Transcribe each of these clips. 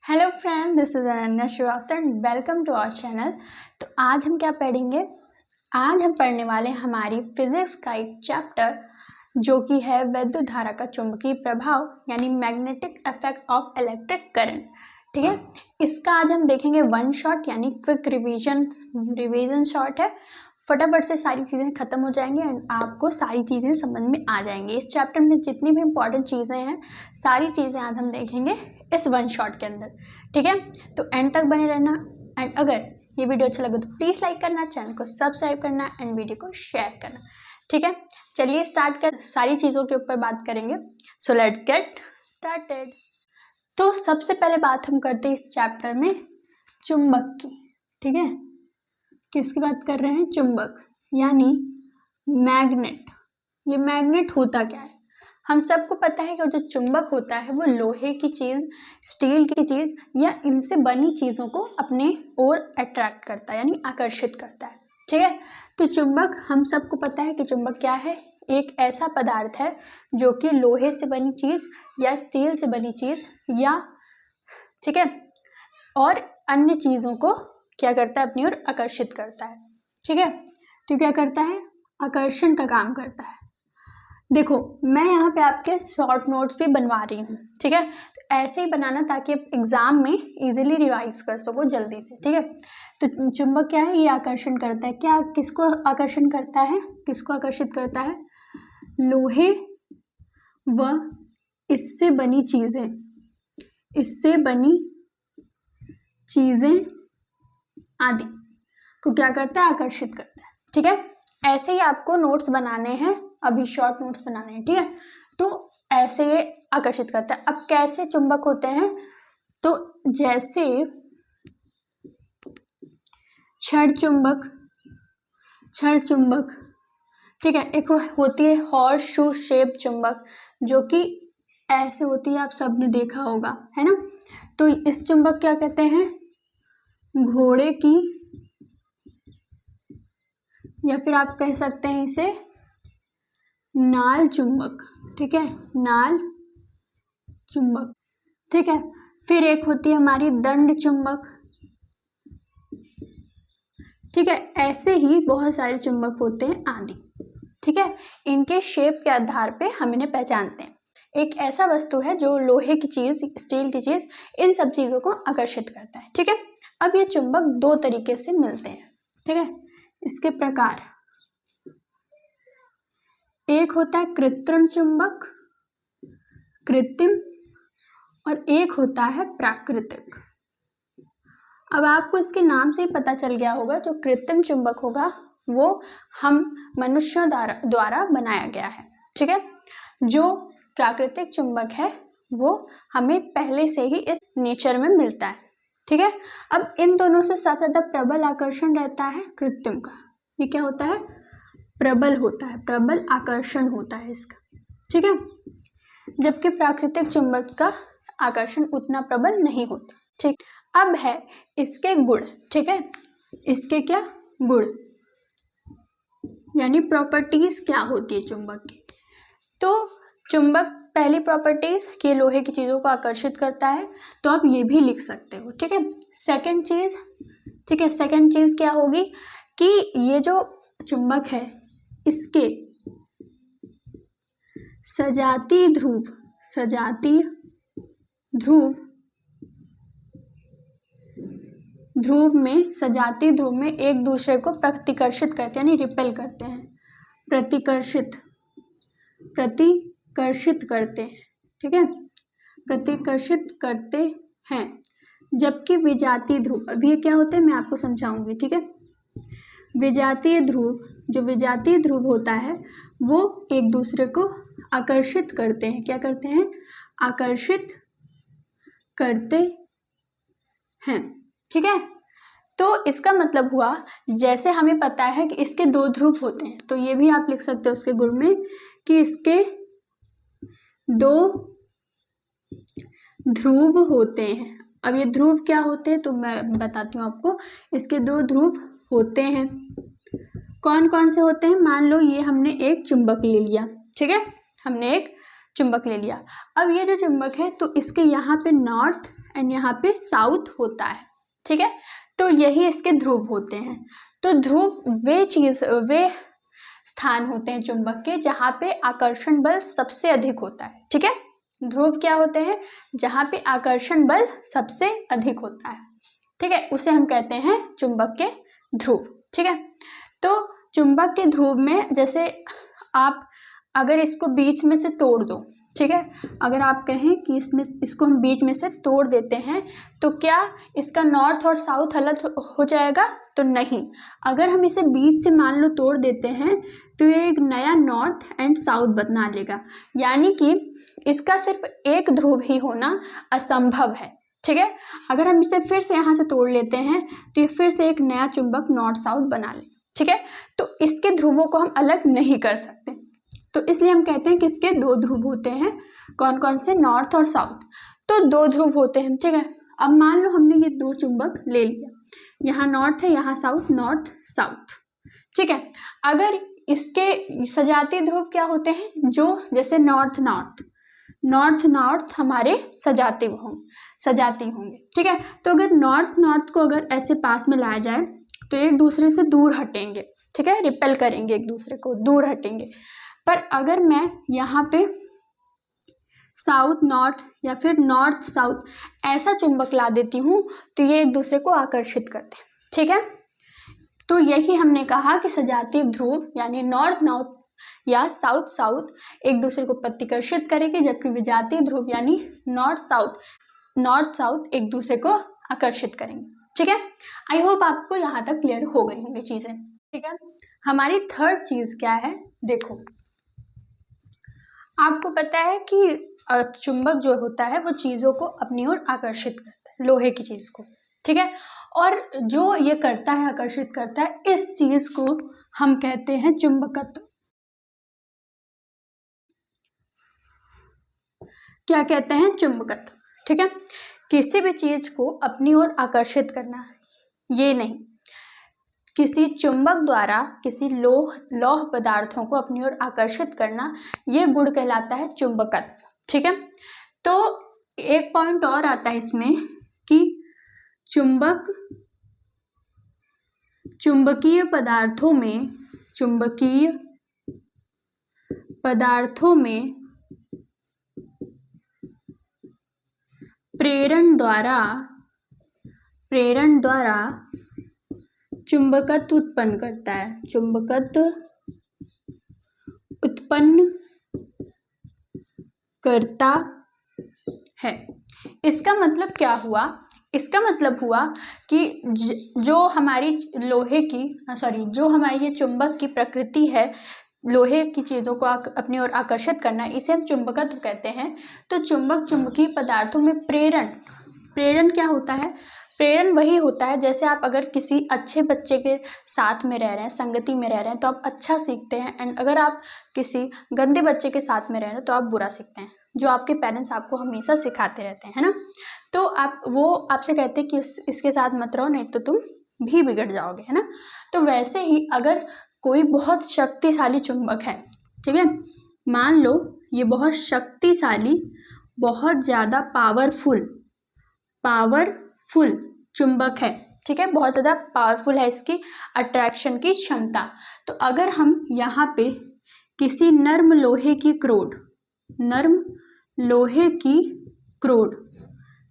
Hello friend, this is Ananya Shrivastava and welcome to our channel. तो आज हम क्या पढ़ेंगे? आज हम पढ़ने वाले हैं हमारी फिजिक्स का एक चैप्टर जो कि है विद्युत धारा का चुंबकीय प्रभाव यानी magnetic effect of electric current. ठीक है, इसका आज हम देखेंगे वन शॉट यानी क्विक रिवीजन शॉट है। फटाफट से सारी चीज़ें खत्म हो जाएंगी एंड आपको सारी चीज़ें समझ में आ जाएंगी। इस चैप्टर में जितनी भी इंपॉर्टेंट चीज़ें हैं सारी चीज़ें आज हम देखेंगे इस वन शॉट के अंदर। ठीक है, तो एंड तक बने रहना एंड अगर ये वीडियो अच्छा लगे तो प्लीज़ लाइक करना, चैनल को सब्सक्राइब करना एंड वीडियो को शेयर करना। ठीक है, चलिए स्टार्ट कर, सारी चीज़ों के ऊपर बात करेंगे। So let's get started. तो सबसे पहले बात हम करते हैं इस चैप्टर में चुंबक की। ठीक है, किसकी बात कर रहे हैं? चुंबक यानी मैग्नेट। ये मैग्नेट होता क्या है? हम सबको पता है कि जो चुंबक होता है वो लोहे की चीज़, स्टील की चीज़ या इनसे बनी चीज़ों को अपने ओर अट्रैक्ट करता है यानी आकर्षित करता है। ठीक है, तो चुंबक हम सबको पता है कि चुंबक क्या है? एक ऐसा पदार्थ है जो कि लोहे से बनी चीज़ या स्टील से बनी चीज़ या ठीक है और अन्य चीज़ों को क्या करता है? अपनी ओर आकर्षित करता है। ठीक है, तो क्या करता है? आकर्षण का काम करता है। देखो, मैं यहाँ पे आपके शॉर्ट नोट्स भी बनवा रही हूँ। ठीक है, तो ऐसे ही बनाना ताकि आप एग्जाम में इजीली रिवाइज कर सको जल्दी से। ठीक है, तो चुंबक क्या है? ये आकर्षण करता है। क्या किसको आकर्षण करता है? किसको आकर्षित करता है? लोहे व इससे बनी चीज़ें, इससे बनी चीज़ें आदि को क्या करता है? आकर्षित करता है। ठीक है, ऐसे ही आपको नोट्स बनाने हैं, अभी शॉर्ट नोट्स बनाने हैं। ठीक है, तो ऐसे ये आकर्षित करता है। अब कैसे चुंबक होते हैं? तो जैसे क्षण चुंबक, ठीक है, एक होती है हॉर्स शू शेप चुंबक जो कि ऐसे होती है, आप सबने देखा होगा, है ना। तो इस चुंबक क्या कहते हैं? घोड़े की, या फिर आप कह सकते हैं इसे नाल चुंबक। ठीक है, नाल चुंबक। ठीक है, फिर एक होती है हमारी दंड चुंबक। ठीक है, ऐसे ही बहुत सारे चुंबक होते हैं आदि। ठीक है, इनके शेप के आधार पे हम इन्हें पहचानते हैं। एक ऐसा वस्तु है जो लोहे की चीज, स्टील की चीज, इन सब चीजों को आकर्षित करता है। ठीक है, अब ये चुंबक दो तरीके से मिलते हैं। ठीक है, इसके प्रकार, एक होता है कृत्रिम चुंबक, कृत्रिम, और एक होता है प्राकृतिक। अब आपको इसके नाम से ही पता चल गया होगा, जो कृत्रिम चुंबक होगा वो हम मनुष्यों द्वारा बनाया गया है। ठीक है, जो प्राकृतिक चुंबक है वो हमें पहले से ही इस नेचर में मिलता है। ठीक है, अब इन दोनों से सबसे ज्यादा प्रबल आकर्षण रहता है कृत्रिम का। ये क्या होता है? प्रबल होता है, प्रबल आकर्षण होता है इसका। ठीक है, जबकि प्राकृतिक चुंबक का आकर्षण उतना प्रबल नहीं होता। ठीक, अब है इसके गुण। ठीक है, इसके क्या गुण यानी प्रॉपर्टीज क्या होती है चुंबक की? तो चुंबक पहली प्रॉपर्टीज कि लोहे की चीजों को आकर्षित करता है, तो आप ये भी लिख सकते हो। ठीक है, सेकंड चीज, ठीक है, सेकंड चीज क्या होगी कि ये जो चुंबक है इसके सजातीय ध्रुव में एक दूसरे को प्रतिकर्षित करते हैं यानी रिपेल करते हैं, प्रतिकर्षित करते हैं। ठीक है, प्रतिकर्षित करते हैं। जबकि विजातीय ध्रुव, अभी ये क्या होता है मैं आपको समझाऊंगी। ठीक है, विजातीय ध्रुव होता है वो एक दूसरे को आकर्षित करते हैं। क्या करते हैं? आकर्षित करते हैं। ठीक है, तो इसका मतलब हुआ, जैसे हमें पता है कि इसके दो ध्रुव होते हैं, तो ये भी आप लिख सकते हो उसके गुण में कि इसके दो ध्रुव होते हैं। अब ये ध्रुव क्या होते हैं तो मैं बताती हूँ आपको। इसके दो ध्रुव होते हैं। कौन कौन से होते हैं? मान लो ये हमने एक चुंबक ले लिया। ठीक है, हमने एक चुंबक ले लिया। अब ये जो चुंबक है तो इसके यहाँ पे नॉर्थ एंड यहाँ पे साउथ होता है, ठीक है। तो यही इसके ध्रुव होते हैं। तो ध्रुव वे स्थान होते हैं चुंबक के जहाँ पे आकर्षण बल सबसे अधिक होता है, ठीक है। ध्रुव क्या होते हैं? जहाँ पे आकर्षण बल सबसे अधिक होता है, ठीक है, उसे हम कहते हैं चुंबक के ध्रुव, ठीक है। तो चुंबक के ध्रुव में जैसे आप अगर इसको बीच में से तोड़ दो, ठीक है, अगर आप कहें कि इसको हम बीच में से तोड़ देते हैं तो क्या इसका नॉर्थ और साउथ अलग हो जाएगा? तो नहीं। अगर हम इसे बीच से मान लो तोड़ देते हैं तो ये एक नया नॉर्थ एंड साउथ बना लेगा, यानी कि इसका सिर्फ एक ध्रुव ही होना असंभव है, ठीक है। अगर हम इसे फिर से यहाँ से तोड़ लेते हैं तो ये फिर से एक नया चुंबक नॉर्थ साउथ बना ले, ठीक है। तो इसके ध्रुवों को हम अलग नहीं कर सकते, तो इसलिए हम कहते हैं कि इसके दो ध्रुव होते हैं। कौन कौन से? नॉर्थ और साउथ। तो दो ध्रुव होते हैं, ठीक है। अब मान लो हमने ये दो चुंबक ले लिया, यहाँ नॉर्थ है, यहाँ साउथ, नॉर्थ साउथ, ठीक है। अगर इसके सजातीय ध्रुव क्या होते हैं? जो जैसे नॉर्थ नॉर्थ हमारे सजाती होंगे, ठीक है। तो अगर नॉर्थ को अगर ऐसे पास में लाया जाए तो एक दूसरे से दूर हटेंगे, ठीक है, रिपेल करेंगे, एक दूसरे को दूर हटेंगे। पर अगर मैं यहाँ पे साउथ नॉर्थ या फिर नॉर्थ साउथ ऐसा चुंबक ला देती हूँ तो ये एक दूसरे को आकर्षित करते हैं, ठीक है। तो यही हमने कहा कि सजातीय ध्रुव यानी नॉर्थ या साउथ एक दूसरे को प्रतिकर्षित करेंगे, जबकि विजातीय ध्रुव यानी नॉर्थ साउथ एक दूसरे को आकर्षित करेंगे, ठीक है। आई होप आपको यहाँ तक क्लियर हो गई होंगी चीजें, ठीक है। हमारी थर्ड चीज क्या है? देखो, आपको पता है कि चुंबक जो होता है वो चीजों को अपनी ओर आकर्षित करता है, लोहे की चीज को, ठीक है। और जो ये करता है, आकर्षित करता है, इस चीज को हम कहते हैं चुंबकत्व। क्या कहते हैं? चुंबकत्व, ठीक है। किसी भी चीज को अपनी ओर आकर्षित करना, ये नहीं, किसी चुंबक द्वारा किसी लौह पदार्थों को अपनी ओर आकर्षित करना, ये गुण कहलाता है चुंबकत्व, ठीक है। तो एक पॉइंट और आता है इसमें कि चुंबकीय पदार्थों में प्रेरण द्वारा चुंबकत्व उत्पन्न करता है, चुंबकत्व उत्पन्न करता है। इसका मतलब क्या हुआ? इसका मतलब हुआ कि जो हमारी ये चुंबक की प्रकृति है, लोहे की चीजों को अपनी ओर आकर्षित करना, इसे हम चुंबकत्व कहते हैं। तो चुंबकीय पदार्थों में प्रेरण क्या होता है? प्रेरण वही होता है, जैसे आप अगर किसी अच्छे बच्चे के साथ में रह रहे हैं, संगति में रह रहे हैं, तो आप अच्छा सीखते हैं, एंड अगर आप किसी गंदे बच्चे के साथ में रह रहे हैं तो आप बुरा सीखते हैं, जो आपके पेरेंट्स आपको हमेशा सिखाते रहते हैं, है ना। तो वो आपसे कहते हैं कि इसके साथ मत रहो, नहीं तो तुम भी बिगड़ जाओगे, है ना। तो वैसे ही अगर कोई बहुत शक्तिशाली चुंबक है, ठीक है, मान लो ये बहुत शक्तिशाली, बहुत ज़्यादा पावरफुल चुंबक है, ठीक है, बहुत ज़्यादा पावरफुल है इसकी अट्रैक्शन की क्षमता। तो अगर हम यहाँ पे किसी नर्म लोहे की क्रोड,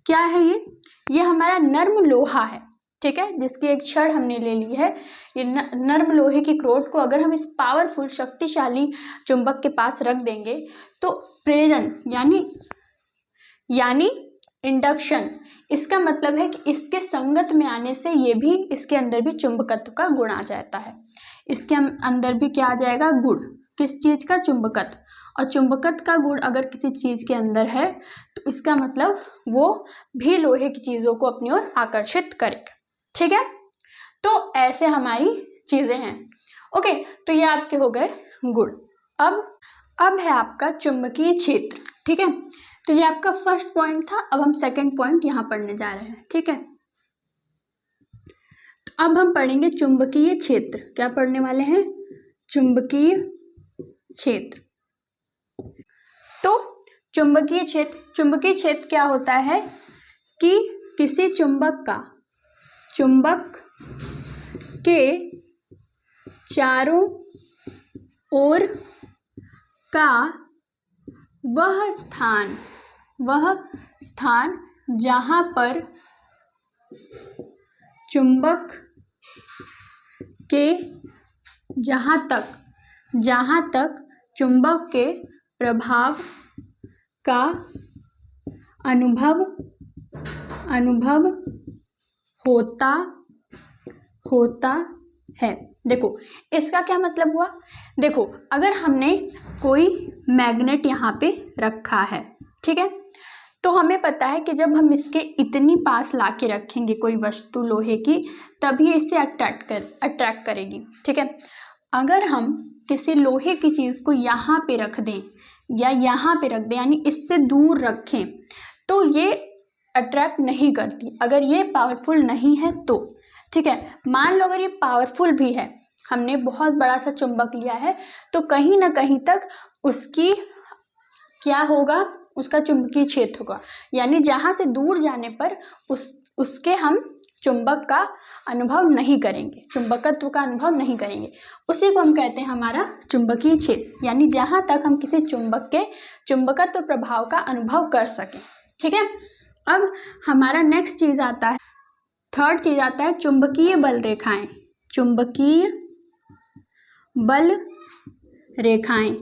क्या है ये हमारा नर्म लोहा है, ठीक है, जिसकी एक छड़ हमने ले ली है। ये नर्म लोहे की क्रोड को अगर हम इस पावरफुल शक्तिशाली चुंबक के पास रख देंगे तो प्रेरण यानी इंडक्शन, इसका मतलब है कि इसके संगत में आने से इसके अंदर भी चुंबकत्व का गुण आ जाता है। इसके अंदर भी क्या आ जाएगा? गुण। किस चीज का? चुंबकत्व। और चुंबकत्व का गुण अगर किसी चीज के अंदर है तो इसका मतलब वो भी लोहे की चीजों को अपनी ओर आकर्षित करेगा, ठीक है। तो ऐसे हमारी चीजें हैं, ओके। तो ये आपके हो गए गुण। अब है आपका चुंबकीय क्षेत्र, ठीक है। तो ये आपका फर्स्ट पॉइंट था। अब हम सेकंड पॉइंट यहाँ पढ़ने जा रहे हैं, ठीक है। तो अब हम पढ़ेंगे चुंबकीय क्षेत्र। क्या पढ़ने वाले हैं? चुंबकीय क्षेत्र। तो चुंबकीय क्षेत्र क्या होता है कि किसी चुंबक के चारों ओर का वह स्थान जहाँ पर जहाँ तक चुंबक के प्रभाव का अनुभव होता है। देखो इसका क्या मतलब हुआ। देखो अगर हमने कोई मैग्नेट यहाँ पे रखा है, ठीक है, तो हमें पता है कि जब हम इसके इतनी पास ला के रखेंगे कोई वस्तु लोहे की, तभी इसे अट्रैक्ट करेगी, ठीक है। अगर हम किसी लोहे की चीज़ को यहाँ पे रख दें या यहाँ पे रख दें, यानी इससे दूर रखें, तो ये अट्रैक्ट नहीं करती। अगर ये पावरफुल नहीं है तो, ठीक है। मान लो अगर ये पावरफुल भी है, हमने बहुत बड़ा सा चुंबक लिया है, तो कहीं ना कहीं तक उसकी क्या होगा, उसका चुंबकीय क्षेत्र होगा, यानी जहाँ से दूर जाने पर उसके हम चुंबक का अनुभव नहीं करेंगे, चुंबकत्व का अनुभव नहीं करेंगे। उसी को हम कहते हैं हमारा चुंबकीय क्षेत्र, यानी जहाँ तक हम किसी चुंबक के चुंबकत्व प्रभाव का अनुभव कर सकें, ठीक है। अब हमारा नेक्स्ट चीज़ आता है, थर्ड चीज़ आता है चुंबकीय बल रेखाएं। चुंबकीय बल रेखाएं।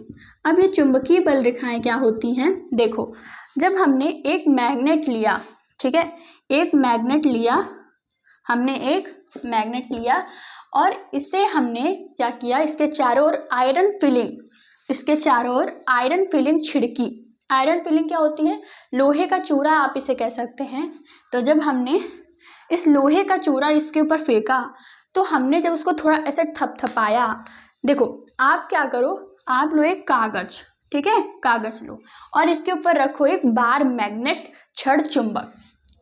अब ये चुंबकीय बल रेखाएं क्या होती हैं। देखो जब हमने एक मैग्नेट लिया, ठीक है, हमने एक मैग्नेट लिया और इसे हमने क्या किया, इसके चारों ओर आयरन फिलिंग छिड़की। आयरन फिलिंग क्या होती है, लोहे का चूरा आप इसे कह सकते हैं। तो जब हमने इस लोहे का चूरा इसके ऊपर फेंका, तो हमने जब उसको थोड़ा ऐसे थपथपाया, देखो आप क्या करो, आप लो एक कागज, ठीक है, कागज लो और इसके ऊपर रखो एक बार मैग्नेट छड़ चुंबक,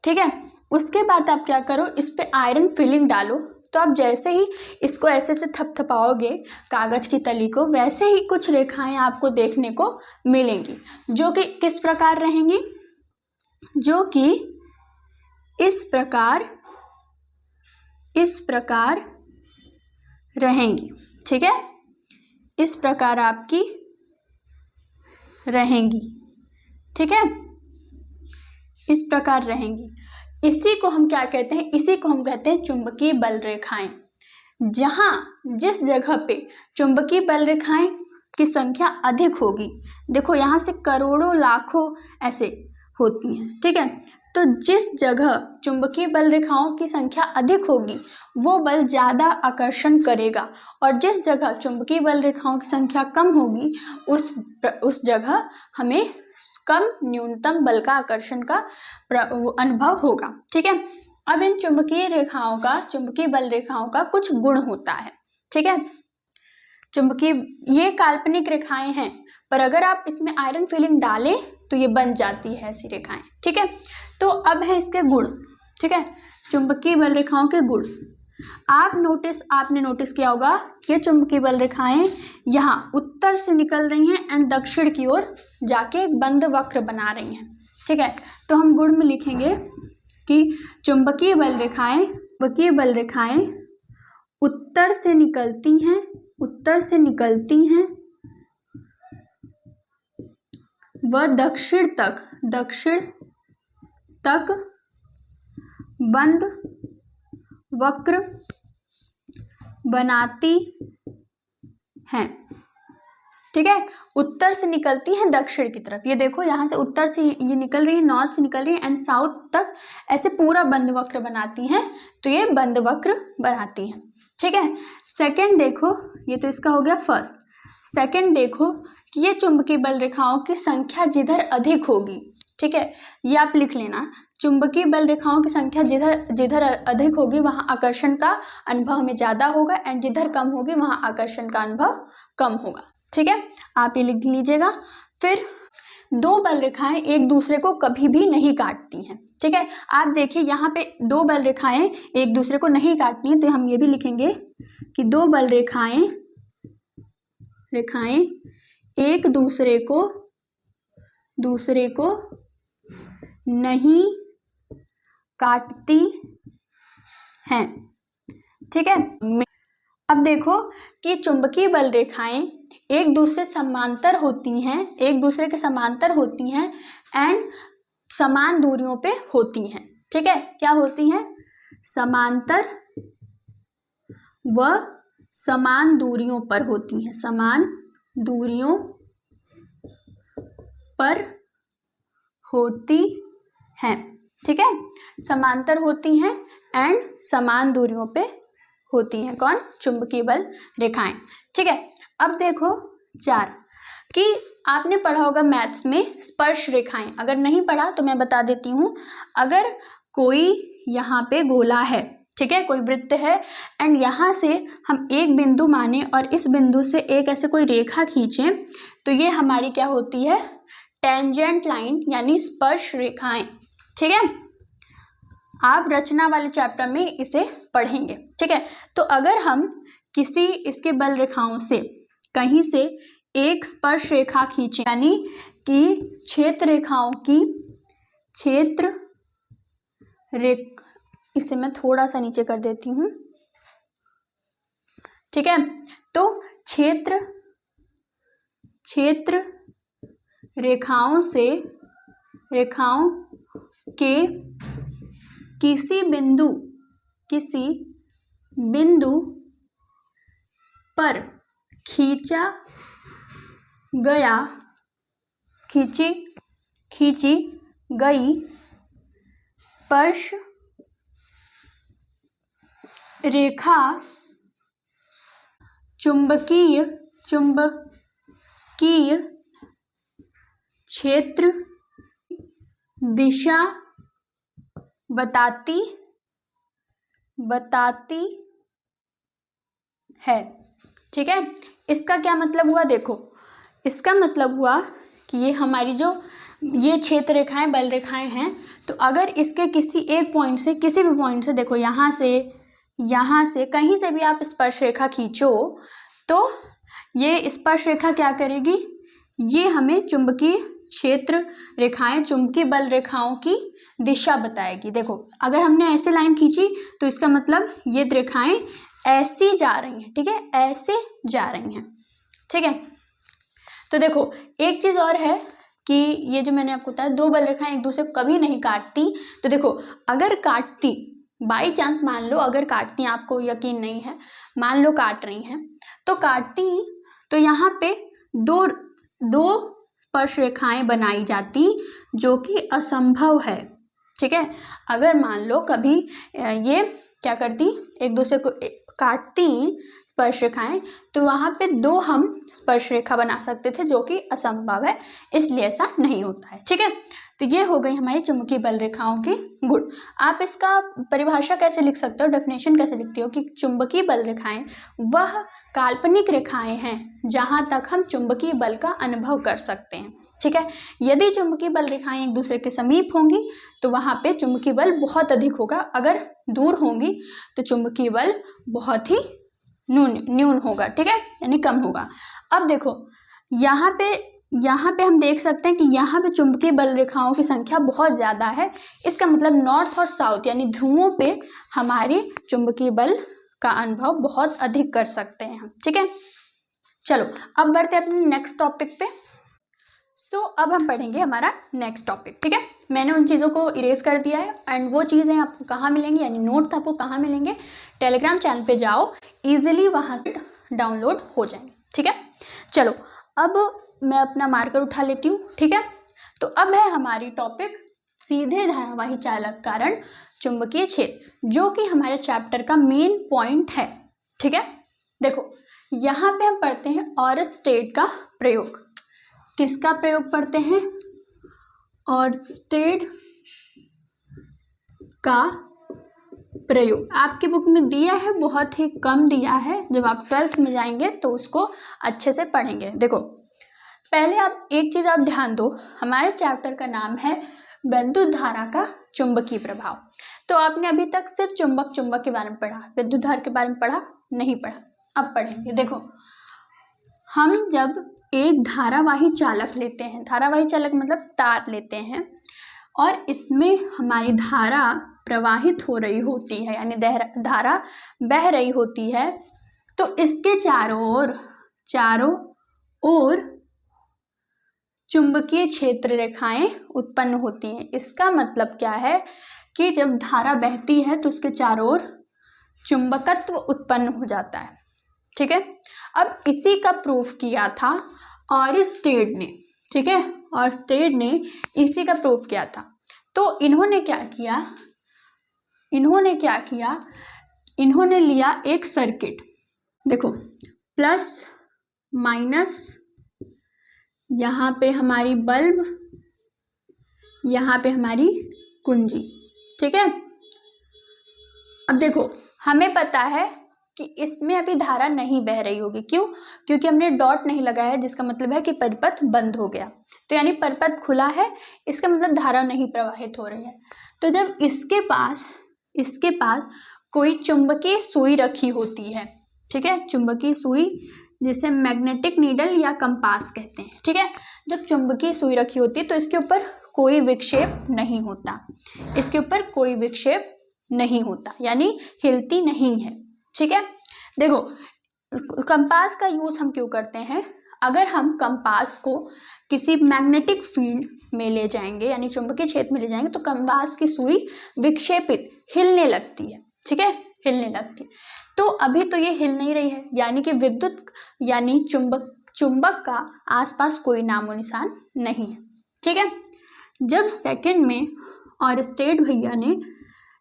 ठीक है। उसके बाद आप क्या करो, इस पे आयरन फिलिंग डालो। तो आप जैसे ही इसको ऐसे से थपथपाओगे कागज की तली को, वैसे ही कुछ रेखाएं आपको देखने को मिलेंगी, जो कि किस प्रकार रहेंगी, जो कि इस प्रकार रहेंगी, ठीक है, इस प्रकार आपकी रहेंगी, ठीक है, इस प्रकार रहेंगी। इसी को हम क्या कहते हैं, इसी को हम कहते हैं चुंबकीय बल रेखाएं। जिस जगह पे चुंबकीय बल रेखाएं की संख्या अधिक होगी, देखो यहाँ से करोड़ों लाखों ऐसे होती हैं, ठीक है। तो जिस जगह चुंबकीय बल रेखाओं की संख्या अधिक होगी वो बल ज़्यादा आकर्षण करेगा, और जिस जगह चुंबकीय बल रेखाओं की संख्या कम होगी उस जगह हमें न्यूनतम बल का आकर्षण का अनुभव होगा, ठीक है। अब इन चुंबकीय बल रेखाओं का कुछ गुण होता है, ठीक है। ये काल्पनिक रेखाएं हैं, पर अगर आप इसमें आयरन फिलिंग डालें तो ये बन जाती है ऐसी रेखाएं, ठीक है। तो अब है इसके गुण, ठीक है, चुंबकीय बल रेखाओं के गुण। आपने नोटिस किया होगा ये चुंबकीय बल रेखाएं यहाँ उत्तर से निकल रही हैं एंड दक्षिण की ओर जाके एक बंद वक्र बना रही हैं, ठीक है। तो हम गुण में लिखेंगे कि चुंबकीय बल रेखाएं उत्तर से निकलती हैं व दक्षिण तक बंद वक्र बनाती हैं, ठीक है। उत्तर से निकलती हैं दक्षिण की तरफ, ये देखो यहाँ से उत्तर से ये निकल रही है, नॉर्थ से निकल रही है एंड साउथ तक ऐसे पूरा बंद वक्र बनाती हैं, तो ये बंद वक्र बनाती हैं, ठीक है। सेकंड देखो, ये तो इसका हो गया फर्स्ट। सेकंड देखो कि ये चुंबकीय बल रेखाओं की संख्या जिधर अधिक होगी, ठीक है, ये आप लिख लेना, चुंबकीय बल रेखाओं की संख्या जिधर अधिक होगी वहाँ आकर्षण का अनुभव हमें ज़्यादा होगा, एंड जिधर कम होगी वहाँ आकर्षण का अनुभव कम होगा, ठीक है। आप ये लिख लीजिएगा। फिर दो बल रेखाएं एक दूसरे को कभी भी नहीं काटती हैं, ठीक है। आप देखिए यहाँ पे दो बल रेखाएं एक दूसरे को नहीं काटती हैं, तो हम ये भी लिखेंगे कि दो बल रेखाएं एक दूसरे को नहीं काटती हैं। ठीक है। अब देखो कि चुंबकीय बल रेखाएं एक दूसरे समांतर होती हैं, एक दूसरे के समांतर होती हैं एंड समान दूरियों पे होती हैं। ठीक है, क्या होती हैं? समांतर व समान दूरियों पर होती हैं, समान दूरियों पर होती हैं। ठीक है, समांतर होती हैं एंड समान दूरियों पे होती हैं। कौन? चुंबकीय बल रेखाएं। ठीक है, अब देखो 4 कि आपने पढ़ा होगा मैथ्स में स्पर्श रेखाएं। अगर नहीं पढ़ा तो मैं बता देती हूँ। अगर कोई यहाँ पे गोला है, ठीक है, कोई वृत्त है एंड यहाँ से हम एक बिंदु माने और इस बिंदु से एक ऐसे कोई रेखा खींचें तो ये हमारी क्या होती है? टेंजेंट लाइन यानी स्पर्श रेखाएं। ठीक है, आप रचना वाले चैप्टर में इसे पढ़ेंगे। ठीक है, तो अगर हम किसी इसके बल रेखाओं से कहीं से एक स्पर्श रेखा खींचे यानी कि क्षेत्र रेखाओं की इसे मैं थोड़ा सा नीचे कर देती हूँ। ठीक है, तो क्षेत्र रेखाओं के किसी बिंदु पर खींची गई स्पर्श रेखा चुंबकीय क्षेत्र दिशा बताती है। ठीक है, इसका क्या मतलब हुआ? देखो, इसका मतलब हुआ कि ये हमारी जो ये क्षेत्र रेखाएं बल रेखाएं हैं, तो अगर इसके किसी एक पॉइंट से, किसी भी पॉइंट से, देखो यहाँ से कहीं से भी आप स्पर्श रेखा खींचो तो ये स्पर्श रेखा क्या करेगी? ये हमें चुंबकीय क्षेत्र रेखाएं, चुंबकीय बल रेखाओं की दिशा बताएगी। देखो, अगर हमने ऐसे लाइन खींची तो इसका मतलब ये रेखाएं ऐसी जा रही हैं। ठीक है, ऐसे जा रही हैं। ठीक है, तो देखो एक चीज और है कि ये जो मैंने आपको बताया, दो बल रेखाएं एक दूसरे को कभी नहीं काटती। तो देखो, अगर काटती, बाई चांस मान लो अगर काटती, आपको यकीन नहीं है, मान लो काट रही हैं, तो काटती तो यहाँ पे दो स्पर्श रेखाएं बनाई जाती जो कि असंभव है। ठीक है, अगर मान लो कभी ये क्या करती, एक दूसरे को काटती स्पर्श रेखाएं, तो वहां पे दो हम स्पर्श रेखा बना सकते थे जो कि असंभव है, इसलिए ऐसा नहीं होता है। ठीक है, तो ये हो गई हमारी चुंबकीय बल रेखाओं के गुण। आप इसका परिभाषा कैसे लिख सकते हो, डेफिनेशन कैसे लिखते हो कि चुंबकीय बल रेखाएं वह काल्पनिक रेखाएं हैं जहां तक हम चुंबकीय बल का अनुभव कर सकते हैं। ठीक है, यदि चुंबकीय बल रेखाएं एक दूसरे के समीप होंगी तो वहां पे चुंबकीय बल बहुत अधिक होगा, अगर दूर होंगी तो चुंबकीय बल बहुत ही न्यून होगा। ठीक है, यानी कम होगा। अब देखो यहाँ पे हम देख सकते हैं कि यहाँ पे चुंबकीय बल रेखाओं की संख्या बहुत ज़्यादा है। इसका मतलब नॉर्थ और साउथ यानी ध्रुवों पे हमारी चुंबकीय बल का अनुभव बहुत अधिक कर सकते हैं हम। ठीक है, चलो अब बढ़ते हैं अपने नेक्स्ट टॉपिक पे। अब हम पढ़ेंगे हमारा नेक्स्ट टॉपिक। ठीक है, मैंने उन चीज़ों को इरेज कर दिया है एंड वो चीज़ें आपको कहाँ मिलेंगी, यानी नोट्स आपको कहाँ मिलेंगे? टेलीग्राम चैनल पे जाओ, इजीली वहाँ से डाउनलोड हो जाएंगे। ठीक है, चलो अब मैं अपना मार्कर उठा लेती हूँ। ठीक है, तो अब है हमारी टॉपिक सीधे धारावाही चालक कारण चुंबकीय क्षेत्र, जो कि हमारे चैप्टर का मेन पॉइंट है। ठीक है, देखो यहाँ पे हम पढ़ते हैं ऑरस्टेड का प्रयोग। किसका प्रयोग पढ़ते हैं? ऑरस्टेड का प्रयोग। आपकी बुक में दिया है, बहुत ही कम दिया है, जब आप 12th में जाएंगे तो उसको अच्छे से पढ़ेंगे। देखो पहले आप एक चीज आप ध्यान दो, हमारे चैप्टर का नाम है विद्युत धारा का चुंबकीय प्रभाव। तो आपने अभी तक सिर्फ चुंबक के बारे में पढ़ा, विद्युत धारा के बारे में पढ़ा नहीं पढ़ा, अब पढ़ेंगे। देखो हम जब एक धारावाही चालक लेते हैं, धारावाही चालक मतलब तार लेते हैं, और इसमें हमारी धारा प्रवाहित हो रही होती है, यानी धारा बह रही होती है, तो इसके चारों ओर चुंबकीय क्षेत्र रेखाएं उत्पन्न होती हैं। इसका मतलब क्या है कि जब धारा बहती है तो उसके चारों ओर चुंबकत्व उत्पन्न हो जाता है। ठीक है, अब इसी का प्रूफ किया था ऑरस्टेड ने। ठीक है, ऑरस्टेड ने इसी का प्रूफ किया था। तो इन्होंने क्या किया, इन्होंने लिया एक सर्किट। देखो, प्लस माइनस, यहाँ पे हमारी बल्ब, यहाँ पे हमारी कुंजी। ठीक है, अब देखो हमें पता है कि इसमें अभी धारा नहीं बह रही होगी। क्यों? क्योंकि हमने डॉट नहीं लगाया है, जिसका मतलब है कि परिपथ बंद हो गया। तो यानी परिपथ खुला है, इसका मतलब धारा नहीं प्रवाहित हो रही है। तो जब इसके पास कोई चुंबकीय सुई रखी होती है, ठीक है, चुंबकीय सुई जिसे मैग्नेटिक नीडल या कंपास कहते हैं। ठीक है, जब चुंबकीय सुई रखी होती है तो इसके ऊपर कोई विक्षेप नहीं होता, यानी हिलती नहीं है। ठीक है, देखो कंपास का यूज हम क्यों करते हैं? अगर हम कंपास को किसी मैग्नेटिक फील्ड में ले जाएंगे, यानी चुंबकीय क्षेत्र में ले जाएंगे, तो कंपास की सुई विक्षेपित हिलने लगती है। ठीक है, हिलने लगती है। तो अभी तो ये हिल नहीं रही है, यानी कि विद्युत यानी चुंबक का आसपास कोई नामो निशान नहीं है। ठीक है, जब सेकंड में ऑरस्टेड भैया ने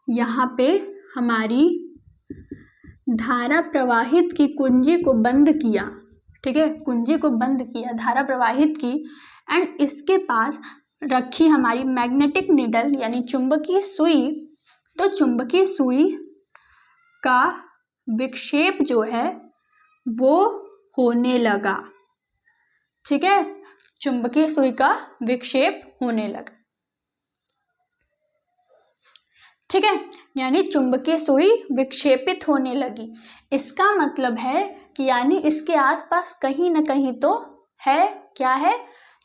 यहाँ पे हमारी धारा प्रवाहित की कुंजी को बंद किया, ठीक है, कुंजी को बंद किया, धारा प्रवाहित की, एंड इसके पास रखी हमारी मैग्नेटिक नीडल यानी चुंबकीय सुई, तो चुंबकीय सुई का विक्षेप जो है वो होने लगा। ठीक है, चुंबकीय सुई का विक्षेप होने लगा। ठीक है, यानी चुंबकीय सुई विक्षेपित होने लगी। इसका मतलब है कि यानी इसके आसपास कहीं ना कहीं तो है, क्या है?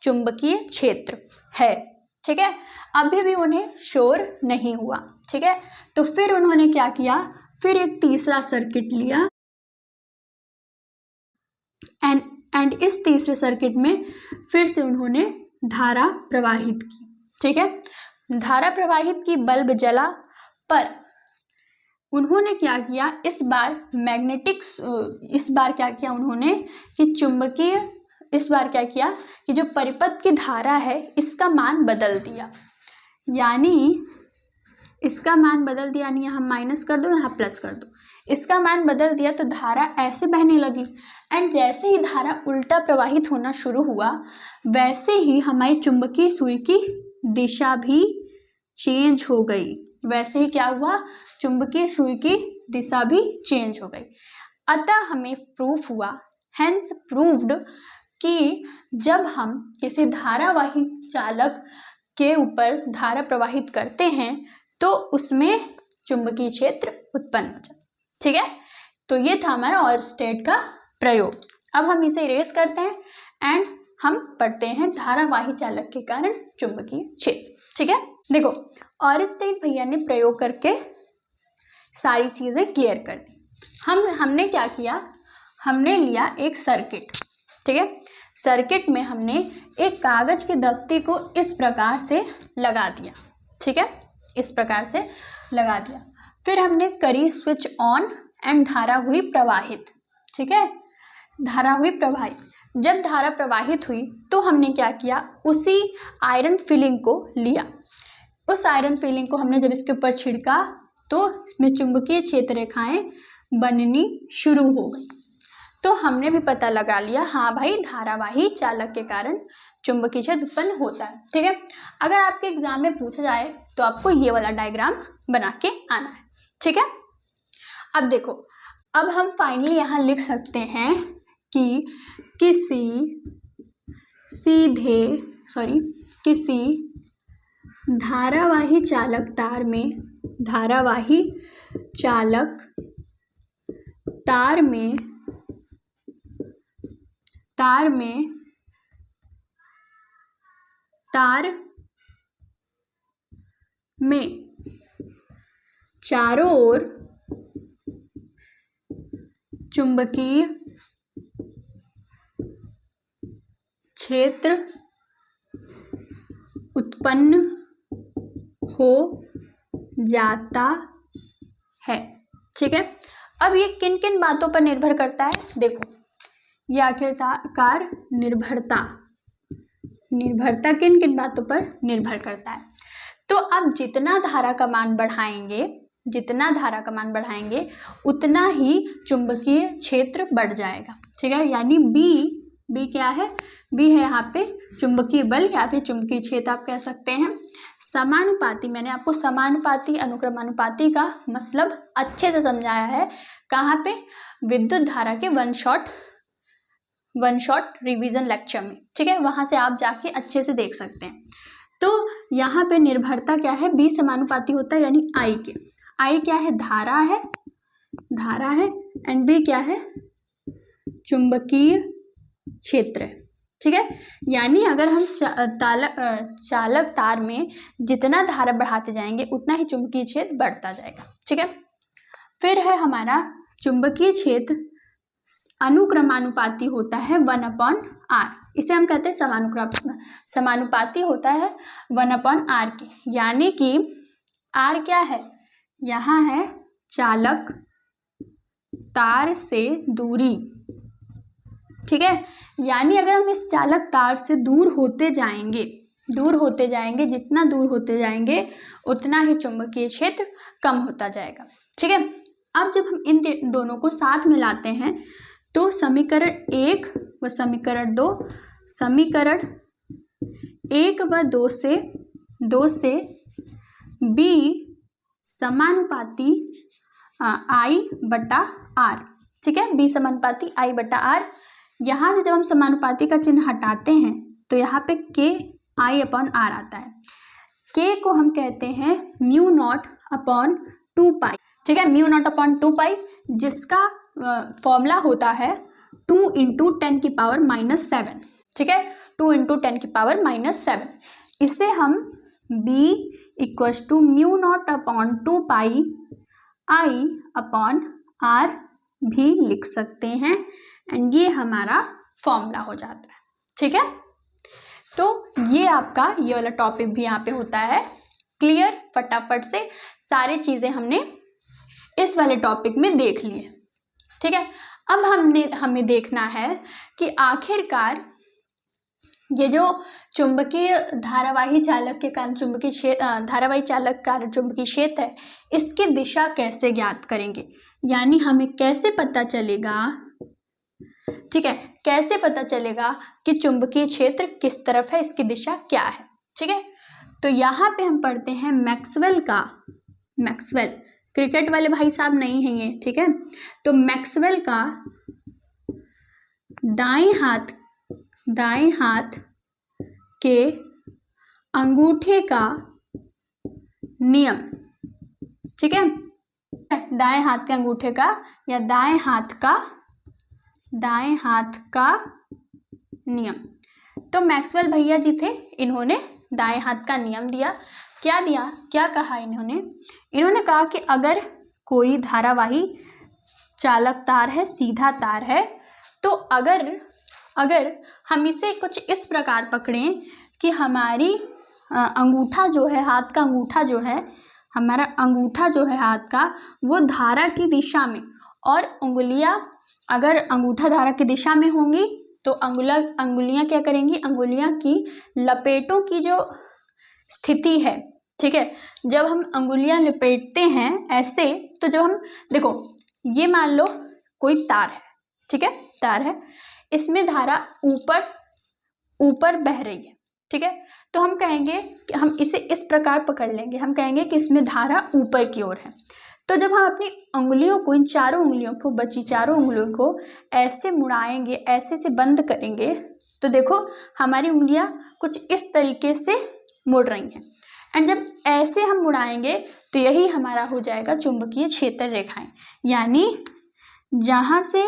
चुंबकीय क्षेत्र है। ठीक है, अभी भी उन्हें शोर नहीं हुआ। ठीक है, तो फिर उन्होंने क्या किया, फिर एक तीसरा सर्किट लिया, एंड इस तीसरे सर्किट में फिर से उन्होंने धारा प्रवाहित की। ठीक है, धारा प्रवाहित की, बल्ब जला, पर उन्होंने क्या किया, इस बार क्या किया उन्होंने कि चुंबकीय, इस बार क्या किया कि जो परिपथ की धारा है इसका मान बदल दिया, यानी इसका मान बदल दिया, यानी यहाँ माइनस कर दो, यहाँ प्लस कर दो, इसका मान बदल दिया तो धारा ऐसे बहने लगी। एंड जैसे ही धारा उल्टा प्रवाहित होना शुरू हुआ, वैसे ही हमारी चुंबकीय सुई की दिशा भी चेंज हो गई। वैसे ही क्या हुआ, चुंबकीय सुई की दिशा भी चेंज हो गई। अतः हमें प्रूफ हुआ, हेंस प्रूव्ड, कि जब हम किसी धारावाही चालक के ऊपर धारा प्रवाहित करते हैं तो उसमें चुंबकीय क्षेत्र उत्पन्न हो जाता है। ठीक है, तो ये था हमारा ऑरस्टेड का प्रयोग। अब हम इसे इरेज करते हैं एंड हम पढ़ते हैं धारावाही चालक के कारण चुंबकीय क्षेत्र। ठीक है, देखो ऑरस्टेड भैया ने प्रयोग करके सारी चीजें क्लियर कर दी। हमने क्या किया, हमने लिया एक सर्किट। ठीक है, सर्किट में हमने एक कागज की दफ्ती को इस प्रकार से लगा दिया। ठीक है, इस प्रकार से लगा दिया। फिर हमने करी स्विच ऑन एंड धारा हुई प्रवाहित। ठीक है, धारा हुई प्रवाहित। जब धारा प्रवाहित हुई तो हमने क्या किया, उसी आयरन फिलिंग को लिया। उस आयरन फिलिंग को हमने जब इसके ऊपर छिड़का तो इसमें चुंबकीय क्षेत्र रेखाएं बननी शुरू हो गई। तो हमने भी पता लगा लिया, हाँ भाई धारावाही चालक के कारण चुंबकीय क्षेत्र उत्पन्न होता है। ठीक है, अगर आपके एग्जाम में पूछा जाए तो आपको ये वाला डायग्राम बना के आना है। ठीक है, अब देखो, अब हम फाइनली यहाँ लिख सकते हैं कि किसी धारावाही चालक तार में तार में चारों ओर चुंबकीय क्षेत्र उत्पन्न हो जाता है। ठीक है, अब ये किन किन बातों पर निर्भर करता है? देखो, ये आखिरकार निर्भरता किन किन बातों पर निर्भर करता है। तो अब जितना धारा का मान बढ़ाएंगे उतना ही चुंबकीय क्षेत्र बढ़ जाएगा। ठीक है, यानी बी क्या है? बी है यहाँ पे चुंबकीय बल या फिर चुंबकीय क्षेत्र आप कह सकते हैं। समानुपाती, मैंने आपको समानुपाती अनुक्रमानुपाती का मतलब अच्छे से समझाया है। कहाँ पे? विद्युत धारा के वन शॉट रिवीजन लेक्चर में। ठीक है, वहां से आप जाके अच्छे से देख सकते हैं। तो यहाँ पे निर्भरता क्या है? बी समानुपाती होता है, यानी आई के। आई क्या है? धारा है एंड बी क्या है? चुंबकीय क्षेत्र है। ठीक है, यानी अगर हम चालक तार में जितना धारा बढ़ाते जाएंगे उतना ही चुंबकीय क्षेत्र बढ़ता जाएगा। ठीक है, फिर है हमारा चुंबकीय क्षेत्र अनुक्रमानुपाती होता है 1/r। इसे हम कहते हैं समानुपाती होता है 1/r के, यानी कि r क्या है? यहाँ है चालक तार से दूरी। ठीक है, यानी अगर हम इस चालक तार से दूर होते जाएंगे, जितना दूर होते जाएंगे उतना ही चुंबकीय क्षेत्र कम होता जाएगा। ठीक है, अब जब हम इन दोनों को साथ मिलाते हैं तो समीकरण 1 व समीकरण 2, समीकरण 1 व 2 से B समानुपाती I/R। ठीक है, B समानुपाती I/R। यहाँ से जब हम समानुपाती का चिन्ह हटाते हैं तो यहाँ पे KI/R आता है। K को हम कहते हैं μ0/2π। ठीक है, μ0/2π, जिसका फॉर्मूला होता है 2 × 10⁻⁻7। ठीक है, 2 × 10⁻⁻7। इसे हम B = μ0/2π I/R भी लिख सकते हैं एंड ये हमारा फॉर्मूला हो जाता है। ठीक है, तो ये आपका ये वाला टॉपिक भी यहाँ पे होता है क्लियर। फटाफट से सारी चीज़ें हमने इस वाले टॉपिक में देख लिए। ठीक है, अब हमें देखना है कि आखिरकार ये जो चुंबकीय धारावाही चालक के कारण धारावाही चालक कारण चुंबकीय क्षेत्र है, इसकी दिशा कैसे ज्ञात करेंगे, यानी हमें कैसे पता चलेगा। ठीक है, कैसे पता चलेगा कि चुंबकीय क्षेत्र किस तरफ है, इसकी दिशा क्या है। ठीक है, तो यहाँ पे हम पढ़ते हैं मैक्सवेल, क्रिकेट वाले भाई साहब नहीं हैं ये। ठीक है, तो मैक्सवेल का दाएं हाथ के अंगूठे का नियम। ठीक है, दाएं हाथ के अंगूठे का या दाएं हाथ का नियम। तो मैक्सवेल भैया जी थे, इन्होंने दाएं हाथ का नियम दिया। क्या कहा इन्होंने कहा कि अगर कोई धारावाही चालक तार है, सीधा तार है, तो अगर हम इसे कुछ इस प्रकार पकड़ें कि हमारी अंगूठा जो है, हाथ का अंगूठा जो है, हमारा अंगूठा जो है हाथ का, वो धारा की दिशा में, और उंगलियां अगर अंगूठा धारा की दिशा में होंगी तो अंगुलियां क्या करेंगी? अंगुलियां की लपेटों की जो स्थिति है। ठीक है, जब हम अंगुलियां लपेटते हैं ऐसे, तो जब हम देखो, ये मान लो कोई तार है। ठीक है, तार है, इसमें धारा ऊपर बह रही है। ठीक है, तो हम कहेंगे कि हम इसे इस प्रकार पकड़ लेंगे, हम कहेंगे कि इसमें धारा ऊपर की ओर है। तो जब हम अपनी उंगलियों को, इन चारों उंगलियों को, बची चारों उंगलियों को ऐसे मुड़ाएंगे, ऐसे से बंद करेंगे, तो देखो हमारी उंगलियां कुछ इस तरीके से मुड़ रही हैं। एंड जब ऐसे हम मुड़ाएंगे तो यही हमारा हो जाएगा चुंबकीय क्षेत्र रेखाएं। यानी जहाँ से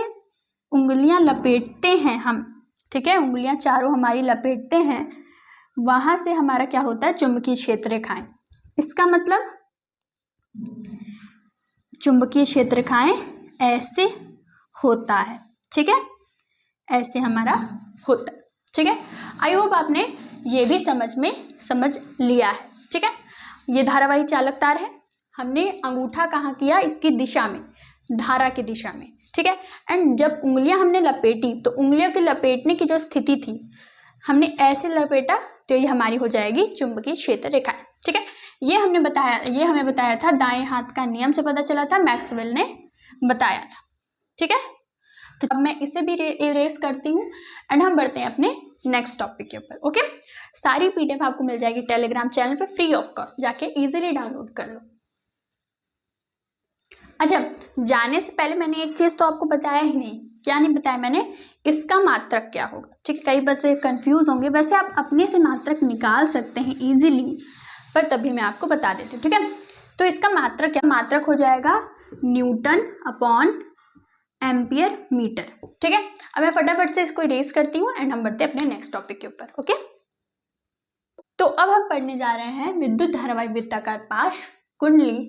उंगलियां लपेटते हैं हम, ठीक है, उंगलियां चारों हमारी लपेटते हैं, वहाँ से हमारा क्या होता है? चुंबकीय क्षेत्र रेखाएं। इसका मतलब चुंबकीय क्षेत्र रेखाएं ऐसे होता है, ठीक है, ऐसे हमारा होता है, ठीक है। आई होप आपने ये भी समझ लिया है, ठीक है। ये धारावाही चालक तार है, हमने अंगूठा कहाँ किया, इसकी दिशा में, धारा की दिशा में, ठीक है। एंड जब उंगलियां हमने लपेटी तो उंगलियों के लपेटने की जो स्थिति थी, हमने ऐसे लपेटा तो ये हमारी हो जाएगी चुंबकीय क्षेत्र रेखाएं, ठीक है। ये हमें बताया था, दाएं हाथ का नियम से पता चला था, मैक्सवेल ने बताया था, ठीक है। तो अब मैं इसे भी इरेज करती हूँ एंड हम बढ़ते हैं अपने नेक्स्ट टॉपिक के ऊपर, ओके। सारी पीडीएफ आपको मिल जाएगी टेलीग्राम चैनल पे फ्री ऑफ कॉस्ट, जाके इजीली डाउनलोड कर लो। अच्छा, जाने से पहले मैंने एक चीज तो आपको बताया ही नहीं, क्या नहीं बताया मैंने, इसका मात्रक क्या होगा, ठीक है। कई बच्चे कंफ्यूज होंगे, वैसे आप अपने से मात्रक निकाल सकते हैं इजीली, पर तभी मैं आपको बता देती हूँ, ठीक है। तो इसका मात्रक क्या, मात्रक हो जाएगा न्यूटन अपॉन एम्पियर मीटर, ठीक है। अब मैं फटाफट से इसको इरेज करती हूँ एंड हम बढ़ते हैं अपने नेक्स्ट टॉपिक के ऊपर, ओके। तो अब हम पढ़ने जा रहे हैं विद्युत धारावाही वृत्ताकार पाश कुंडली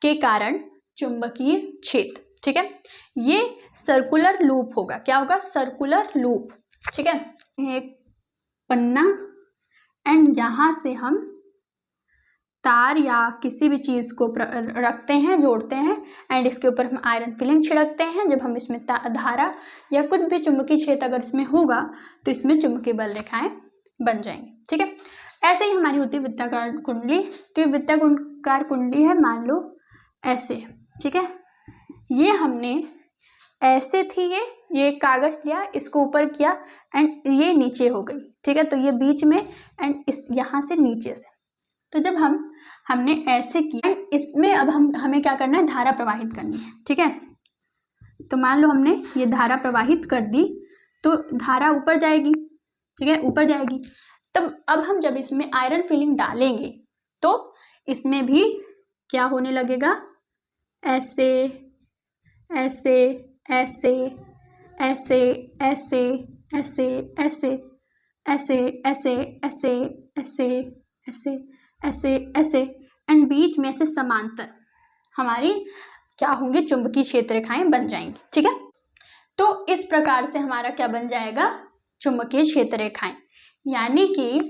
के कारण चुंबकीय क्षेत्र, ठीक है। ये सर्कुलर लूप होगा, क्या होगा, सर्कुलर लूप, ठीक है। एक पन्ना एंड यहां से हम तार या किसी भी चीज को रखते हैं, जोड़ते हैं एंड इसके ऊपर हम आयरन फिलिंग छिड़कते हैं। जब हम इसमें धारा या कुछ भी चुंबकीय क्षेत्र अगर इसमें होगा तो इसमें चुंबकीय बल रेखाएं बन जाएंगी, ठीक है। ऐसे ही हमारी होती है वृत्ताकार कुंडली। तो ये वृत्ताकार कुंडली है, मान लो ऐसे, ठीक है। ये हमने ऐसे थी, ये कागज लिया, इसको ऊपर किया एंड ये नीचे हो गई, ठीक है। तो ये बीच में एंड इस यहाँ से नीचे से, तो जब हमने ऐसे किया, इसमें अब हमें क्या करना है, धारा प्रवाहित करनी है, ठीक है। तो मान लो हमने ये धारा प्रवाहित कर दी, तो धारा ऊपर जाएगी, ठीक है, ऊपर जाएगी। तब अब हम जब इसमें आयरन फिलिंग डालेंगे तो इसमें भी क्या होने लगेगा, ऐसे ऐसे ऐसे ऐसे ऐसे ऐसे ऐसे ऐसे ऐसे ऐसे ऐसे ऐसे ऐसे ऐसे एंड बीच में से समांतर हमारी क्या होंगी, चुंबकीय क्षेत्र रेखाएं बन जाएंगी, ठीक है। तो इस प्रकार से हमारा क्या बन जाएगा, चुंबकीय क्षेत्र रेखाएं, यानी कि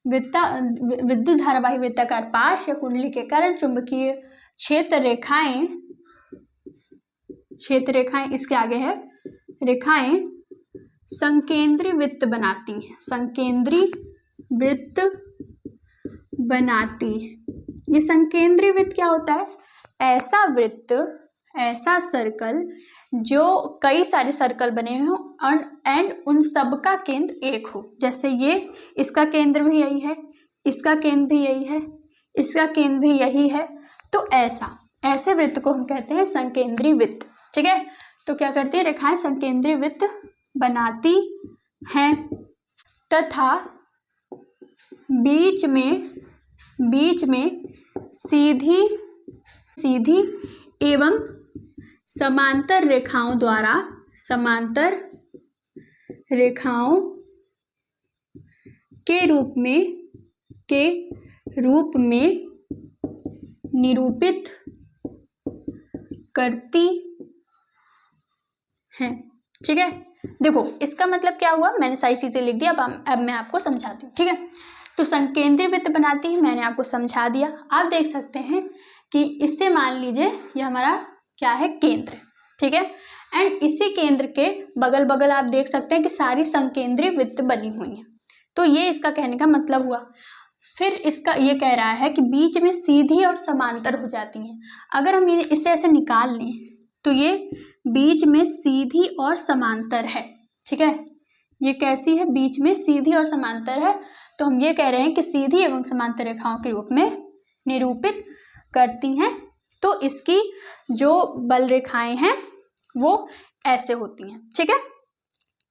विद्युत धारावाही वृत्ताकार पाश या कुंडली के कारण चुंबकीय क्षेत्र रेखाएं इसके आगे है, रेखाएं संकेंद्री वृत्त बनाती हैं, संकेंद्री वृत्त बनाती है। ये संकेंद्री वृत्त क्या होता है, ऐसा वृत्त, ऐसा सर्कल जो कई सारे सर्कल बने हों एंड उन सब का केंद्र एक हो। जैसे ये, इसका केंद्र भी यही है, इसका केंद्र भी यही है, इसका केंद्र भी यही है। तो ऐसे वृत्त को हम कहते हैं संकेंद्री वृत्त, ठीक है। तो क्या करती है, रेखाएं संकेंद्री वृत्त बनाती हैं तथा बीच में सीधी एवं समांतर रेखाओं के रूप में निरूपित करती हैं, ठीक है। देखो इसका मतलब क्या हुआ, मैंने सारी चीजें लिख दी, अब मैं आपको समझाती हूँ, ठीक है। तो संकेंद्री वृत्त बनाती है, मैंने आपको समझा दिया। आप देख सकते हैं कि इससे मान लीजिए ये हमारा क्या है, केंद्र, ठीक है। एंड इसी केंद्र के बगल बगल आप देख सकते हैं कि सारी संकेंद्री वृत्त बनी हुई हैं। तो ये इसका कहने का मतलब हुआ। फिर इसका ये कह रहा है कि बीच में सीधी और समांतर हो जाती हैं। अगर हम इसे ऐसे निकाल लें तो ये बीच में सीधी और समांतर है, ठीक है। ये कैसी है, बीच में सीधी और समांतर है। तो हम ये कह रहे हैं कि सीधी एवं समांतर रेखाओं के रूप में निरूपित करती हैं। तो इसकी जो बल रेखाएं हैं वो ऐसे होती हैं, ठीक है।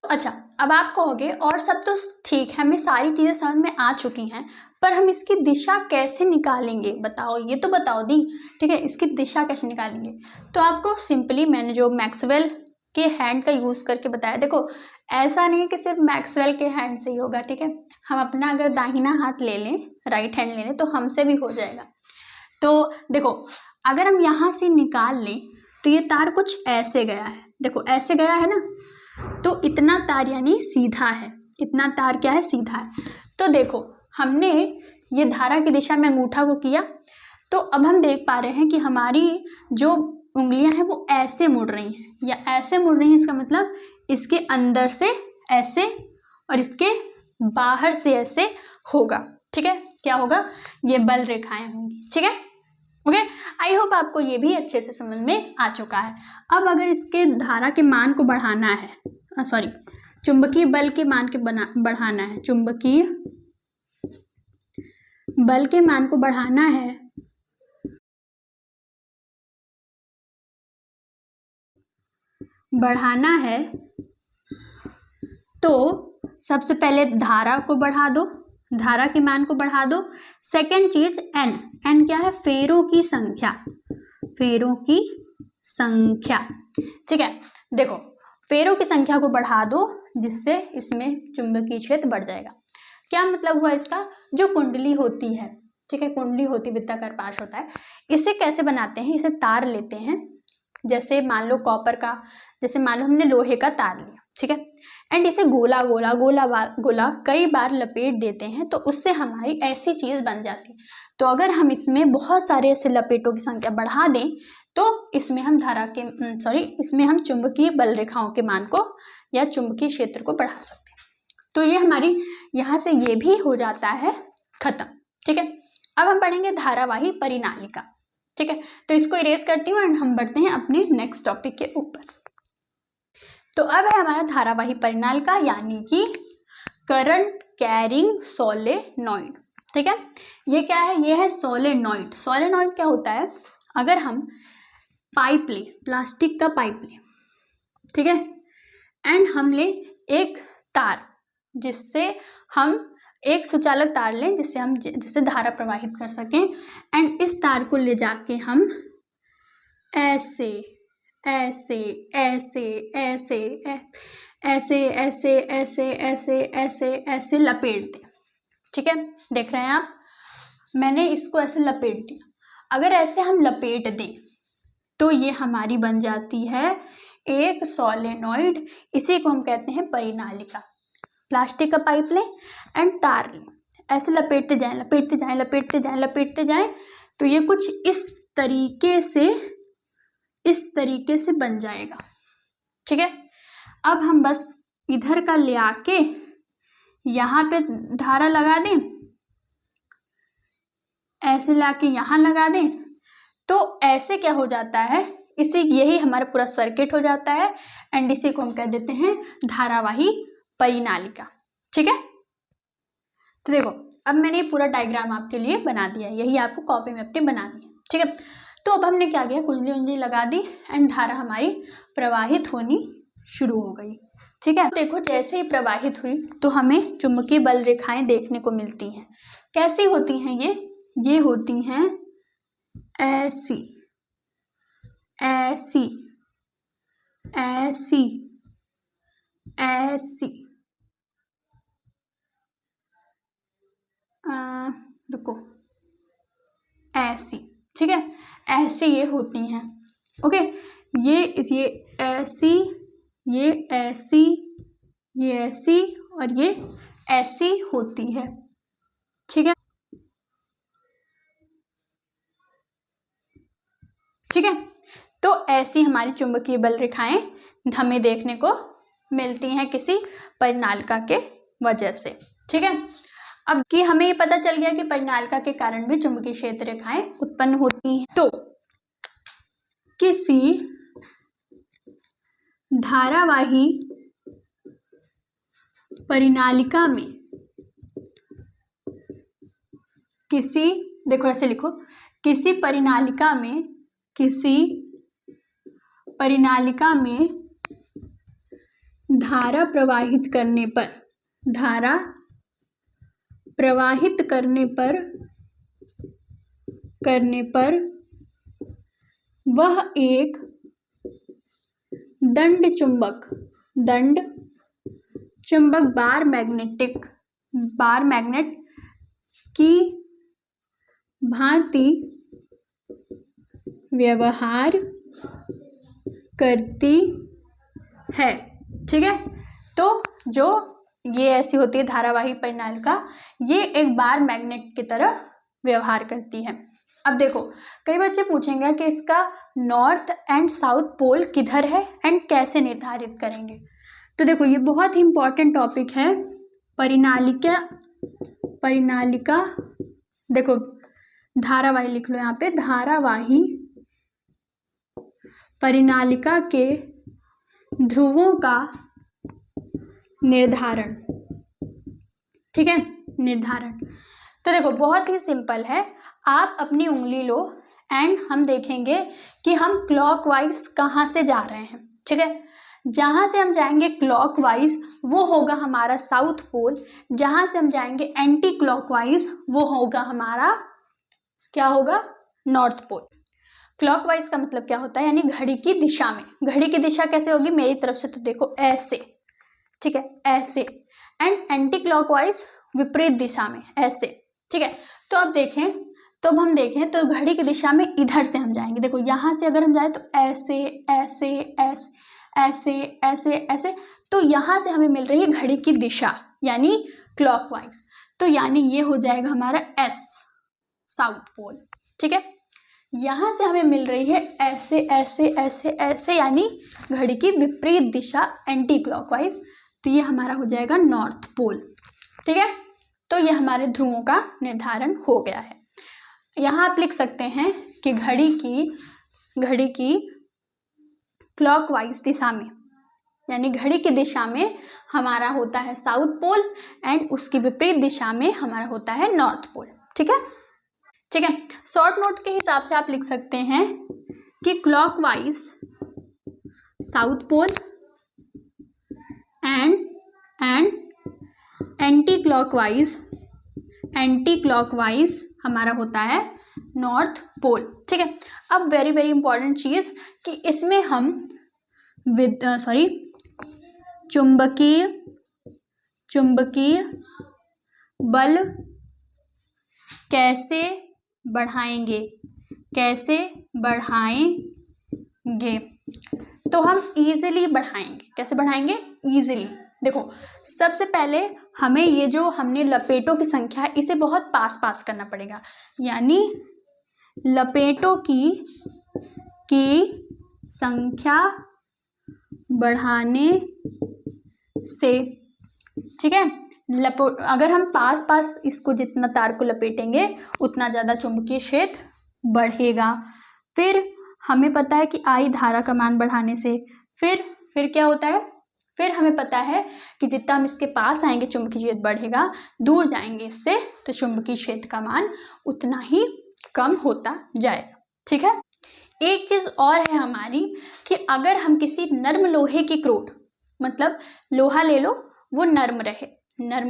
अच्छा, अब आप कहोगे और सब तो ठीक है, हमें सारी चीजें समझ में आ चुकी हैं, पर हम इसकी दिशा कैसे निकालेंगे, बताओ, ये तो बताओ दी, ठीक है। इसकी दिशा कैसे निकालेंगे, तो आपको सिंपली मैंने जो मैक्सवेल के हैंड का यूज करके बताया, देखो ऐसा नहीं है कि सिर्फ मैक्सवेल के हैंड से ही होगा, ठीक है। हम अपना अगर दाहिना हाथ ले लें, राइट हैंड ले लें, तो हमसे भी हो जाएगा। तो देखो, अगर हम यहाँ से निकाल लें तो ये तार कुछ ऐसे गया है, देखो ऐसे गया है ना, तो इतना तार यानी सीधा है, इतना तार क्या है, सीधा है। तो देखो, हमने ये धारा की दिशा में अंगूठा को किया, तो अब हम देख पा रहे हैं कि हमारी जो उंगलियां हैं वो ऐसे मुड़ रही हैं या ऐसे मुड़ रही हैं। इसका मतलब इसके अंदर से ऐसे और इसके बाहर से ऐसे होगा, ठीक है। क्या होगा, ये बल रेखाएं होंगी, ठीक है। ओके, आई होप आपको ये भी अच्छे से समझ में आ चुका है। अब अगर इसके धारा के मान को बढ़ाना है, सॉरी, चुंबकीय बल के मान के बढ़ाना है, चुंबकीय बल के मान को बढ़ाना है, तो सबसे पहले धारा को बढ़ा दो, धारा के मान को बढ़ा दो। सेकंड चीज एन क्या है, फेरों की संख्या, फेरों की संख्या, ठीक है। देखो, फेरों की संख्या को बढ़ा दो जिससे इसमें चुंबकीय क्षेत्र बढ़ जाएगा। क्या मतलब हुआ इसका, जो कुंडली होती है, ठीक है, कुंडली होती वृत्ताकार पाश होता है, इसे कैसे बनाते हैं, इसे तार लेते हैं, जैसे मान लो कॉपर का, जैसे मान लो हमने लोहे का तार लिया, ठीक है, एंड इसे गोला गोला गोला गोला कई बार लपेट देते हैं, तो उससे हमारी ऐसी चीज बन जाती है। तो अगर हम इसमें बहुत सारे ऐसे लपेटों की संख्या बढ़ा दें तो इसमें हम इसमें हम चुंबकीय बल रेखाओं के मान को या चुंबकीय क्षेत्र को बढ़ा सकते हैं। तो ये हमारी यहाँ से ये भी हो जाता है खत्म, ठीक है। अब हम पढ़ेंगे धारावाही परिनालिका, ठीक है। तो इसको इरेज करती हूँ एंड हम बढ़ते हैं अपने नेक्स्ट टॉपिक के ऊपर। तो अब है हमारा धारावाही परिनालिका यानी कि करंट कैरिंग सोलेनॉइड, ठीक है। ये क्या है, ये है सोलेनॉइड। सोलेनॉइड क्या होता है, अगर हम पाइप ले, प्लास्टिक का पाइप ले, ठीक है, एंड हम ले एक तार, जिससे हम एक सुचालक तार लें जिससे धारा प्रवाहित कर सकें, एंड इस तार को ले जाके हम ऐसे ऐसे ऐसे ऐसे ऐसे ऐसे ऐसे ऐसे ऐसे ऐसे लपेट दें, ठीक है। देख रहे हैं आप, मैंने इसको ऐसे लपेट दिया। अगर ऐसे हम लपेट दें तो ये हमारी बन जाती है एक सोलेनॉइड। इसी को हम कहते हैं परिनालिका। प्लास्टिक का पाइप लें एंड तार लें, ऐसे लपेटते जाएं लपेटते जाएं लपेटते जाएं लपेटते जाएं, तो ये कुछ इस तरीके से बन जाएगा, ठीक है। अब हम बस इधर का ले आके यहाँ पे धारा लगा दें, ऐसे लाके यहाँ लगा दें, तो ऐसे क्या हो जाता है, यही हमारा पूरा सर्किट हो जाता है, एंड इसी को हम कह देते हैं धारावाही परिनालिका, ठीक है। तो देखो, अब मैंने पूरा डायग्राम आपके लिए बना दिया है, यही आपको कॉपी में अपने बना दिया, ठीक है। तो अब हमने क्या किया, कुंडली उंडली लगा दी एंड धारा हमारी प्रवाहित होनी शुरू हो गई, ठीक है। देखो, जैसे ही प्रवाहित हुई तो हमें चुंबकीय बल रेखाएं देखने को मिलती हैं। कैसी होती हैं ये होती हैं ऐसी ऐसी ऐसी ऐसी, रुको, ऐसी, ठीक है, ऐसे ये होती हैं, ओके। ये ऐसी, ये ऐसी, ये ऐसी और ये ऐसी होती है, ठीक है, ठीक है। तो ऐसी हमारी चुंबकीय बल रेखाएं हमें देखने को मिलती हैं किसी परिनालिका के वजह से, ठीक है। अब कि हमें ये पता चल गया कि परिनालिका के कारण भी चुंबकीय क्षेत्र रेखाएं उत्पन्न होती हैं। तो किसी धारावाही परिनालिका में देखो ऐसे लिखो, किसी परिनालिका में धारा प्रवाहित करने पर वह एक दंड चुंबक बार मैग्नेट की भांति व्यवहार करती है। ठीक है, तो जो ये ऐसी होती है धारावाही परिनालिका, ये एक बार मैग्नेट की तरह व्यवहार करती है। अब देखो, कई बच्चे पूछेंगे कि इसका नॉर्थ एंड साउथ पोल किधर है एंड कैसे निर्धारित करेंगे। तो देखो, ये बहुत ही इंपॉर्टेंट टॉपिक है। परिनालिका देखो, धारावाही लिख लो यहाँ पे, धारावाही परिनालिका के ध्रुवों का निर्धारण। ठीक है, निर्धारण। तो देखो, बहुत ही सिंपल है। आप अपनी उंगली लो एंड हम देखेंगे कि हम क्लॉकवाइज कहाँ से जा रहे हैं। ठीक है, जहाँ से हम जाएंगे क्लॉकवाइज वो होगा हमारा साउथ पोल, जहाँ से हम जाएंगे एंटी क्लॉकवाइज वो होगा हमारा, क्या होगा, नॉर्थ पोल। क्लॉकवाइज का मतलब क्या होता है, यानी घड़ी की दिशा में। घड़ी की दिशा कैसे होगी, मेरी तरफ से तो देखो ऐसे, ठीक है, ऐसे, एंड एंटी क्लॉकवाइज विपरीत दिशा में, ऐसे। ठीक है, तो अब देखें, तो अब हम देखें तो घड़ी की दिशा में इधर से हम जाएंगे। देखो, यहाँ से अगर हम जाएं तो ऐसे ऐसे ऐसे ऐसे ऐसे ऐसे, तो यहाँ से हमें मिल रही है घड़ी की दिशा, यानी क्लॉकवाइज। तो यानी ये हो जाएगा हमारा एस, साउथ पोल। ठीक है, यहाँ से हमें मिल रही है ऐसे ऐसे ऐसे ऐसे, यानी घड़ी की विपरीत दिशा, एंटी क्लॉकवाइज। तो ये हमारा हो जाएगा नॉर्थ पोल। ठीक है, तो ये हमारे ध्रुवों का निर्धारण हो गया है। यहाँ आप लिख सकते हैं कि घड़ी की क्लॉकवाइज दिशा में, यानी घड़ी की दिशा में हमारा होता है साउथ पोल एंड उसकी विपरीत दिशा में हमारा होता है नॉर्थ पोल। ठीक है, ठीक है। शॉर्ट नोट के हिसाब से आप लिख सकते हैं कि clockwise south pole and anti clockwise हमारा होता है नॉर्थ पोल। ठीक है, अब वेरी वेरी इंपॉर्टेंट चीज कि इसमें हम चुंबकीय बल कैसे बढ़ाएंगे, तो हम इजीली बढ़ाएंगे। कैसे बढ़ाएंगे, इजीली। देखो, सबसे पहले हमें ये जो हमने लपेटों की संख्या है इसे बहुत पास पास करना पड़ेगा, यानी लपेटों की संख्या बढ़ाने से, ठीक है, अगर हम पास पास इसको जितना तार को लपेटेंगे उतना ज़्यादा चुंबकीय क्षेत्र बढ़ेगा। फिर हमें पता है कि आई धारा का मान बढ़ाने से फिर क्या होता है, फिर हमें पता है कि जितना हम इसके पास आएंगे चुंबकीय क्षेत्र बढ़ेगा, दूर जाएंगे इससे तो चुंबकीय क्षेत्र का मान उतना ही कम होता जाएगा। ठीक है, एक चीज और है हमारी कि अगर हम किसी नर्म लोहे की क्रोड, मतलब लोहा ले लो, वो नर्म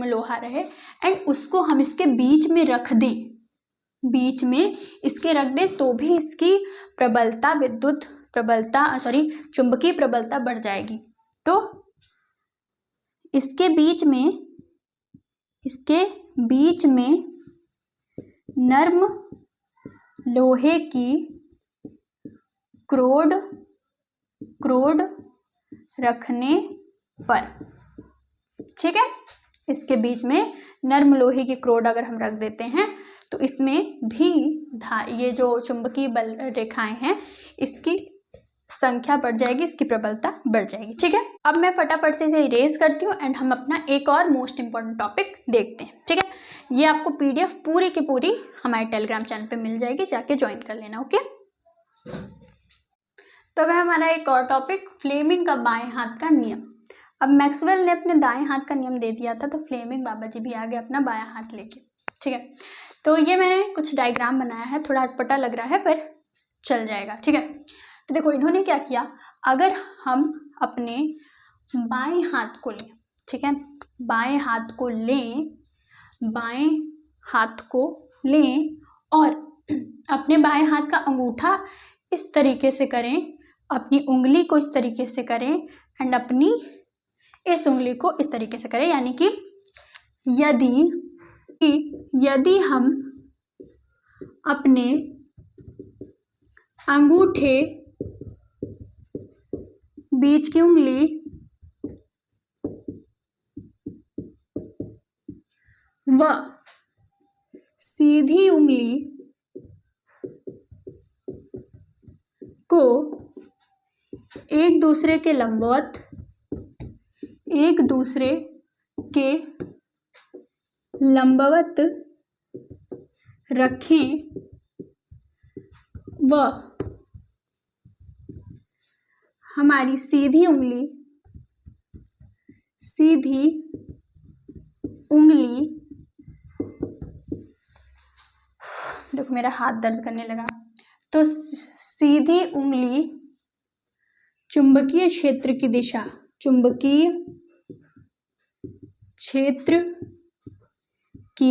लोहा रहे एंड उसको हम इसके बीच में रख दें, तो भी इसकी चुंबकीय प्रबलता बढ़ जाएगी। तो इसके बीच में नर्म लोहे की क्रोड रखने पर, ठीक है, इसके बीच में नर्म लोहे की क्रोड अगर हम रख देते हैं तो इसमें भी ये जो चुंबकीय बल रेखाएं हैं इसकी संख्या बढ़ जाएगी, इसकी प्रबलता बढ़ जाएगी। ठीक है, अब मैं फटाफट से इसे इरेज करती हूँ एंड हम अपना एक और मोस्ट इंपॉर्टेंट टॉपिक देखते हैं। ठीक है, ये आपको पीडीएफ पूरी की पूरी हमारे टेलीग्राम चैनल पे मिल जाएगी, जाके ज्वाइन कर लेना। ओके, तो अब हमारा एक और टॉपिक, फ्लेमिंग का बाएं हाथ का नियम। अब मैक्सवेल ने अपने दाएं हाथ का नियम दे दिया था, तो फ्लेमिंग बाबा जी भी आ गए अपना बायां हाथ लेके। ठीक है, तो ये मैंने कुछ डायग्राम बनाया है, थोड़ा अटपटा लग रहा है पर चल जाएगा। ठीक है, तो देखो इन्होंने क्या किया, अगर हम अपने बाएं हाथ को लें, ठीक है, बाएं हाथ को लें और अपने बाएं हाथ का अंगूठा इस तरीके से करें, अपनी उंगली को इस तरीके से करें एंड अपनी इस उंगली को इस तरीके से करें, यानी कि यदि हम अपने अंगूठे, बीच की उंगली व सीधी उंगली को एक दूसरे के लंबवत रखें व हमारी सीधी उंगली देखो मेरा हाथ दर्द करने लगा। तो सीधी उंगली चुंबकीय क्षेत्र की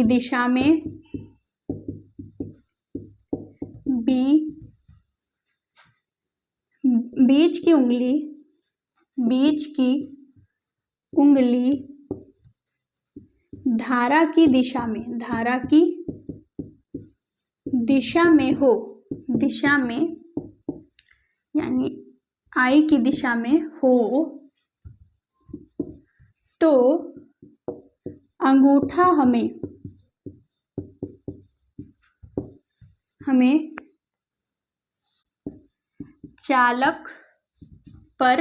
दिशा में बीच की उंगली धारा की दिशा में यानी आई की दिशा में हो, तो अंगूठा हमें चालक पर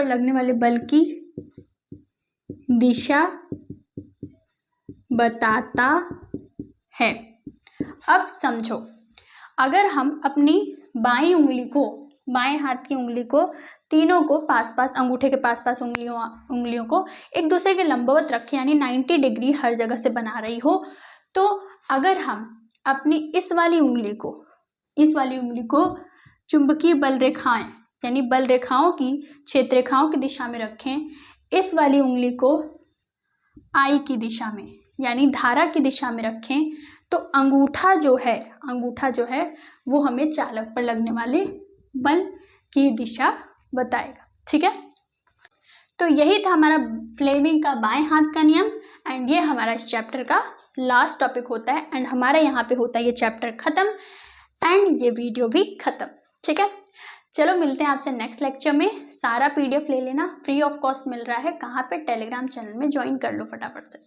लगने वाले बल की दिशा बताता है। अब समझो, अगर हम अपनी बाएं हाथ की उंगली को, तीनों को अंगूठे के पास उंगलियों को एक दूसरे के लंबवत रखें, यानी 90 डिग्री हर जगह से बना रही हो, तो अगर हम अपनी इस वाली उंगली को चुंबकीय बल रेखाएं यानी बल रेखाओं की क्षेत्र रेखाओं की दिशा में रखें, इस वाली उंगली को आई की दिशा में यानी धारा की दिशा में रखें, तो अंगूठा जो है वो हमें चालक पर लगने वाले बल की दिशा बताएगा। ठीक है, तो यही था हमारा फ्लेमिंग का बाएं हाथ का नियम, एंड ये हमारा इस चैप्टर का लास्ट टॉपिक होता है, एंड हमारा यहाँ पे होता है ये चैप्टर खत्म एंड ये वीडियो भी खत्म। ठीक है, चलो मिलते हैं आपसे नेक्स्ट लेक्चर में। सारा PDF ले लेना, फ्री ऑफ कॉस्ट मिल रहा है। कहाँ पे? टेलीग्राम चैनल में ज्वाइन कर लो फटाफट से।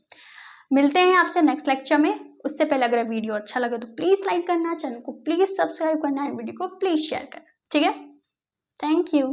मिलते हैं आपसे नेक्स्ट लेक्चर में। उससे पहले अगर वीडियो अच्छा लगे तो प्लीज़ लाइक करना, चैनल को प्लीज़ सब्सक्राइब करना, एंड वीडियो को प्लीज़ शेयर करना। ठीक है, थैंक यू।